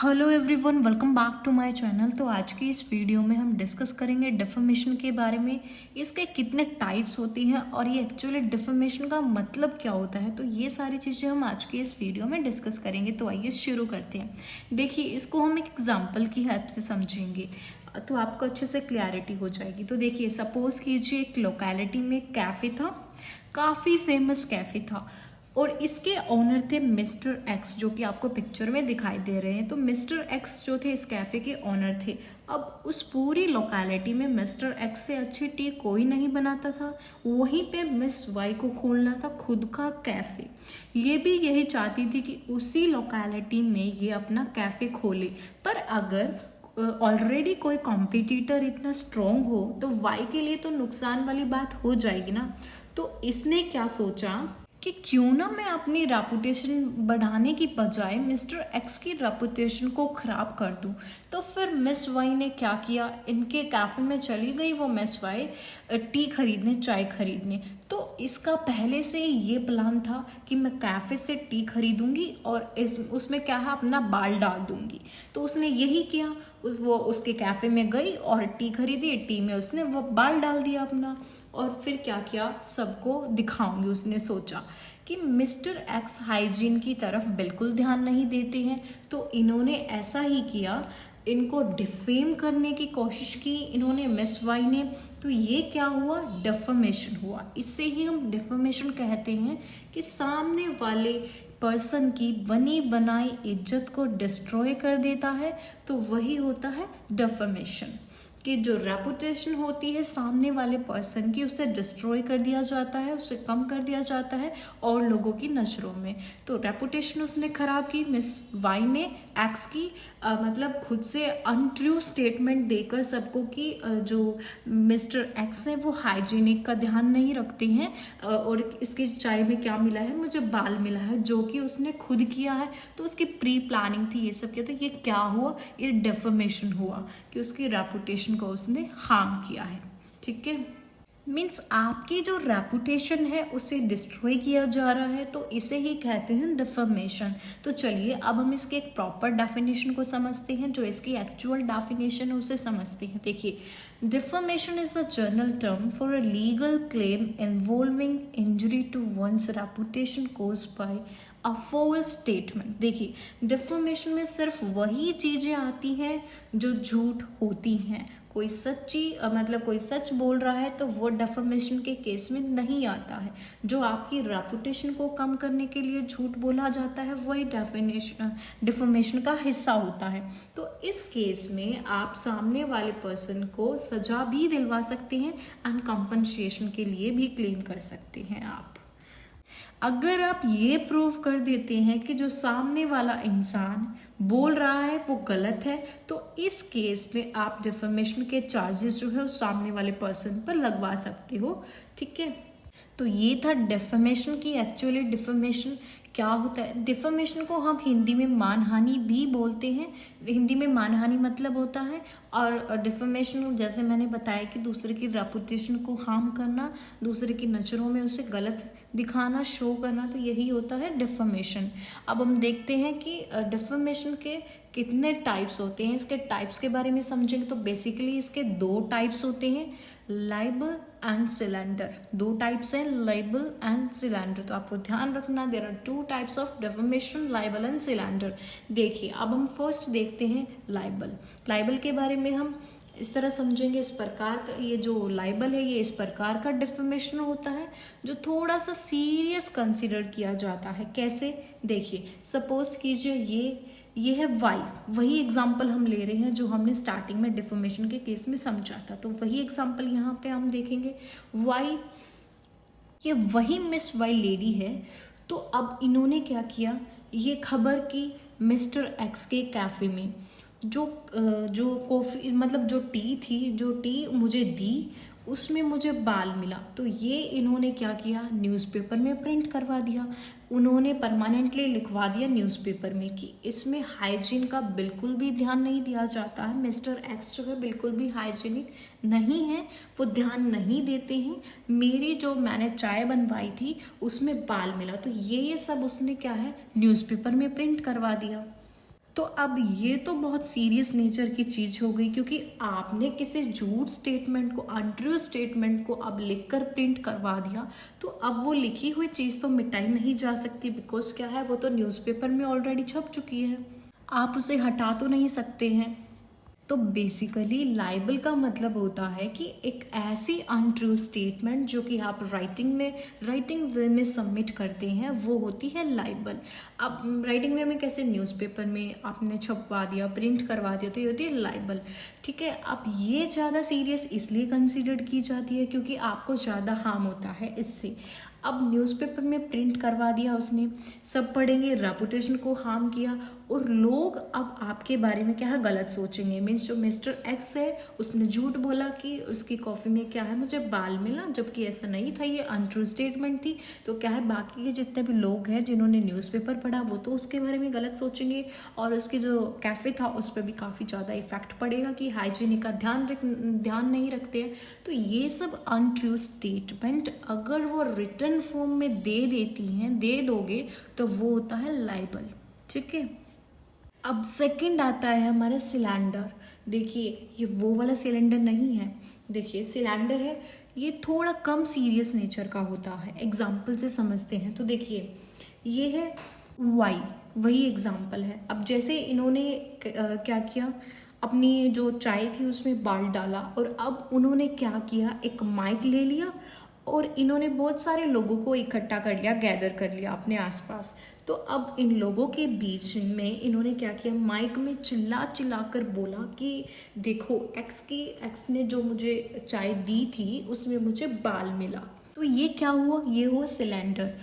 Hello everyone, welcome back to my channel. तो आज की इस वीडियो में हम डिस्कस करेंगे डिफर्मेशन के बारे में। इसके कितने टाइप्स होती हैं और ये एक्चुअली डिफर्मेशन का मतलब क्या होता है, तो ये सारी चीज़ें हम आज की इस वीडियो में डिस्कस करेंगे। तो आइए शुरू करते हैं। देखिए, इसको हम एक एग्जाम्पल की हेल्प से समझेंगे तो आपको अच्छे से क्लैरिटी हो जाएगी। तो देखिए, सपोज कीजिए एक लोकेलिटी में एक कैफ़े था, काफ़ी फेमस कैफ़े था और इसके ओनर थे मिस्टर एक्स, जो कि आपको पिक्चर में दिखाई दे रहे हैं। तो मिस्टर एक्स जो थे इस कैफ़े के ओनर थे। अब उस पूरी लोकेलिटी में मिस्टर एक्स से अच्छी टी कोई नहीं बनाता था। वहीं पे मिस वाई को खोलना था खुद का कैफ़े। ये भी यही चाहती थी कि उसी लोकेलिटी में ये अपना कैफ़े खोले, पर अगर ऑलरेडी कोई कॉम्पिटिटर इतना स्ट्रॉन्ग हो तो वाई के लिए तो नुकसान वाली बात हो जाएगी ना। तो इसने क्या सोचा कि क्यों ना मैं अपनी रेपुटेशन बढ़ाने की बजाय मिस्टर एक्स की रेपुटेशन को ख़राब कर दूं। तो फिर मिस वाई ने क्या किया, इनके कैफ़े में चली गई वो मिस वाई टी खरीदने, चाय खरीदने। तो इसका पहले से ही ये प्लान था कि मैं कैफ़े से टी खरीदूंगी और उसमें क्या है, अपना बाल डाल दूंगी। तो उसने यही किया, वो उसके कैफ़े में गई और टी खरीदी। टी में उसने वो बाल डाल दिया अपना, और फिर क्या किया, सबको दिखाऊंगी। उसने सोचा कि मिस्टर एक्स हाइजीन की तरफ बिल्कुल ध्यान नहीं देते हैं, तो इन्होंने ऐसा ही किया, इनको डिफेम करने की कोशिश की इन्होंने, मिस वाई ने। तो ये क्या हुआ, डिफेमेशन हुआ। इससे ही हम डिफेमेशन कहते हैं कि सामने वाले पर्सन की बनी बनाई इज्जत को डिस्ट्रॉय कर देता है। तो वही होता है डिफेमेशन, कि जो रेपुटेशन होती है सामने वाले पर्सन की, उसे डिस्ट्रॉय कर दिया जाता है, उसे कम कर दिया जाता है और लोगों की नज़रों में। तो रेपुटेशन उसने ख़राब की मिस वाई ने एक्स की, मतलब खुद से अनट्रू स्टेटमेंट देकर सबको कि जो मिस्टर एक्स है वो हाइजीनिक का ध्यान नहीं रखते हैं, और इसकी चाय में क्या मिला है, मुझे बाल मिला है, जो कि उसने खुद किया है। तो उसकी प्री प्लानिंग थी, ये सब किया। तो ये क्या हुआ, ये डेफर्मेशन हुआ कि उसकी रेपुटेशन को उसने हार्म किया है। ठीक है, मीन्स आपकी जो रेपुटेशन है उसे डिस्ट्रॉय किया जा रहा है, तो इसे ही कहते हैं डिफर्मेशन। तो चलिए अब हम इसके एक प्रॉपर डेफिनेशन को समझते हैं, जो इसकी एक्चुअल डेफिनेशन है उसे समझते हैं। देखिए, defamation is the general term for a legal claim involving injury to one's reputation caused by a false statement. देखिए, डिफर्मेशन में सिर्फ वही चीज़ें आती हैं जो झूठ होती हैं। कोई सच्ची मतलब कोई सच बोल रहा है तो वो डिफर्मेशन के केस में नहीं आता है। जो आपकी रेपुटेशन को कम करने के लिए झूठ बोला जाता है वही डिफर्मेशन का हिस्सा होता है। तो इस केस में आप सामने वाले पर्सन को सजा भी दिलवा सकते हैं एंड कंपनसेशन के लिए भी क्लेम कर सकते हैं आप। अगर आप ये प्रूव कर देते हैं कि जो सामने वाला इंसान बोल रहा है वो गलत है, तो इस केस में आप डिफर्मेशन के चार्जेस जो है उस सामने वाले पर्सन पर लगवा सकते हो। ठीक है, तो ये था डिफर्मेशन की। एक्चुअली डिफर्मेशन क्या होता है, डिफर्मेशन को हम हिंदी में मानहानि भी बोलते हैं। हिंदी में मानहानि मतलब होता है, और डिफर्मेशन जैसे मैंने बताया कि दूसरे की रेपुटेशन को हार्म करना, दूसरे की नज़रों में उसे गलत दिखाना, शो करना, तो यही होता है डिफर्मेशन। अब हम देखते हैं कि डिफर्मेशन के कितने टाइप्स होते हैं। इसके टाइप्स के बारे में समझेंगे तो बेसिकली इसके दो टाइप्स होते हैं, लाइबल एंड सिलेंडर। दो टाइप्स हैं, लाइबल एंड सिलेंडर। तो आपको ध्यान रखना, there are two types of defamation, libel and slander. देखिए, अब हम फर्स्ट देखते हैं लाइबल। लाइबल के बारे में हम इस तरह समझेंगे, इस प्रकार का, ये जो लाइबल है ये इस प्रकार का डिफर्मेशन होता है जो थोड़ा सा सीरियस कंसिडर किया जाता है। कैसे, देखिए, सपोज कीजिए ये है वाइफ। वही एग्जाम्पल हम ले रहे हैं जो हमने स्टार्टिंग में डिफर्मेशन के केस में समझा था, तो वही एग्जाम्पल यहाँ पे हम देखेंगे। वाई, ये वही मिस वाई लेडी है। तो अब इन्होंने क्या किया, ये खबर की मिस्टर एक्स के कैफ़े में जो कॉफ़ी मतलब जो टी थी, जो टी मुझे दी उसमें मुझे बाल मिला। तो ये इन्होंने क्या किया, न्यूज़पेपर में प्रिंट करवा दिया। उन्होंने परमानेंटली लिखवा दिया न्यूज़पेपर में कि इसमें हाइजीन का बिल्कुल भी ध्यान नहीं दिया जाता है। मिस्टर एक्स जो है बिल्कुल भी हाइजीनिक नहीं है, वो ध्यान नहीं देते हैं। मेरी जो मैंने चाय बनवाई थी उसमें बाल मिला। तो ये सब उसने क्या है, न्यूज़पेपर में प्रिंट करवा दिया। तो अब ये तो बहुत सीरियस नेचर की चीज़ हो गई, क्योंकि आपने किसी झूठ स्टेटमेंट को, अनट्रू स्टेटमेंट को अब लिखकर प्रिंट करवा दिया, तो अब वो लिखी हुई चीज़ तो मिटाई नहीं जा सकती, बिकॉज क्या है, वो तो न्यूज़पेपर में ऑलरेडी छप चुकी है, आप उसे हटा तो नहीं सकते हैं। तो बेसिकली लाइबल का मतलब होता है कि एक ऐसी अनट्रू स्टेटमेंट जो कि आप राइटिंग वे में सबमिट करते हैं, वो होती है लाइबल। अब राइटिंग वे में कैसे, न्यूज़पेपर में आपने छपवा दिया, प्रिंट करवा दिया, तो ये होती है लाइबल। ठीक है, अब ये ज़्यादा सीरियस इसलिए कंसिडर की जाती है क्योंकि आपको ज़्यादा हार्म होता है इससे। अब न्यूज़पेपर में प्रिंट करवा दिया उसने, सब पढ़ेंगे, रेपुटेशन को हार्म किया, और लोग अब आपके बारे में क्या है, गलत सोचेंगे। मीन्स जो मिस्टर एक्स है उसने झूठ बोला कि उसकी कॉफ़ी में क्या है, मुझे बाल मिला, जबकि ऐसा नहीं था, ये अनट्रू स्टेटमेंट थी। तो क्या है, बाकी के जितने भी लोग हैं जिन्होंने न्यूज़पेपर पढ़ा वो तो उसके बारे में गलत सोचेंगे, और उसके जो कैफ़े था उस पर भी काफ़ी ज़्यादा इफेक्ट पड़ेगा कि हाइजीनिक का ध्यान नहीं रखते हैं। तो ये सब अनट्रू स्टेटमेंट अगर वो रिटन फॉर्म में दे दोगे तो वो होता है लाइबल। ठीक है, अब सेकंड आता है हमारा सिलेंडर। देखिए, ये वो वाला सिलेंडर नहीं है। देखिए, सिलेंडर है, ये थोड़ा कम सीरियस नेचर का होता है। एग्जाम्पल से समझते हैं तो देखिए, ये है वाई, वही एग्जाम्पल है। अब जैसे इन्होंने क्या किया, अपनी जो चाय थी उसमें बाल डाला, और अब उन्होंने क्या किया, एक माइक ले लिया और इन्होंने बहुत सारे लोगों को इकट्ठा कर लिया, गैदर कर लिया अपने आसपास। तो अब इन लोगों के बीच में इन्होंने क्या किया, माइक में चिल्ला चिल्ला कर बोला कि देखो, एक्स ने जो मुझे चाय दी थी उसमें मुझे बाल मिला। तो ये क्या हुआ, ये हुआ सिलेंडर,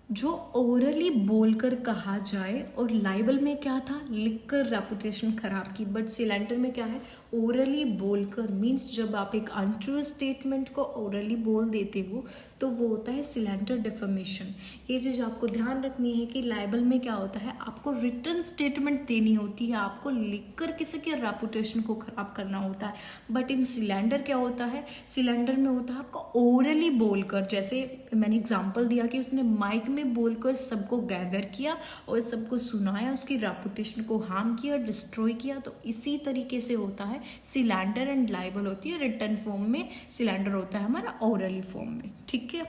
जो ओरली बोलकर कहा जाए। और लाइबल में क्या था, लिखकर रेपुटेशन खराब की। बट सिलेंडर में क्या है, ओरली बोलकर, मीन्स जब आप एक अनट्रू स्टेटमेंट को ओरली बोल देते हो तो वो होता है सिलेंडर डिफेमेशन। ये चीज़ आपको ध्यान रखनी है कि लाइबल में क्या होता है, आपको रिटन स्टेटमेंट देनी होती है, आपको लिखकर किसी के रेपुटेशन को खराब करना होता है। बट इन सिलेंडर क्या होता है, सिलेंडर में होता है आपको ओरली बोलकर, जैसे मैंने एग्जांपल दिया कि उसने माइक में बोलकर सबको गैदर किया और सबको सुनाया, उसकी रेपुटेशन को हार्म किया, डिस्ट्रॉय किया। तो इसी तरीके से होता है सिलेंडर एंड लाइबल होती है रिटन फॉर्म में, सिलेंडर होता है हमारा ओरली फॉर्म में। ठीक है,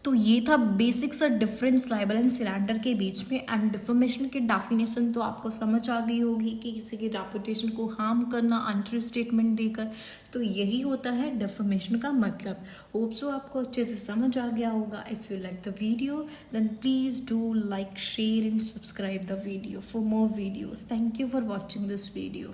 तो ये था बेसिक सा डिफरेंस लाइबल एंड सिलेंडर के बीच में। एंड डिफेमेशन की डेफिनेशन तो आपको समझ आ गई होगी कि किसी की रेपुटेशन को हार्म करना अनट्रू स्टेटमेंट देकर, तो यही होता है डिफेमेशन का मतलब। होप सो आपको अच्छे से समझ आ गया होगा। If you like the video then please do like, share and subscribe the video for more videos. Thank you for watching this video.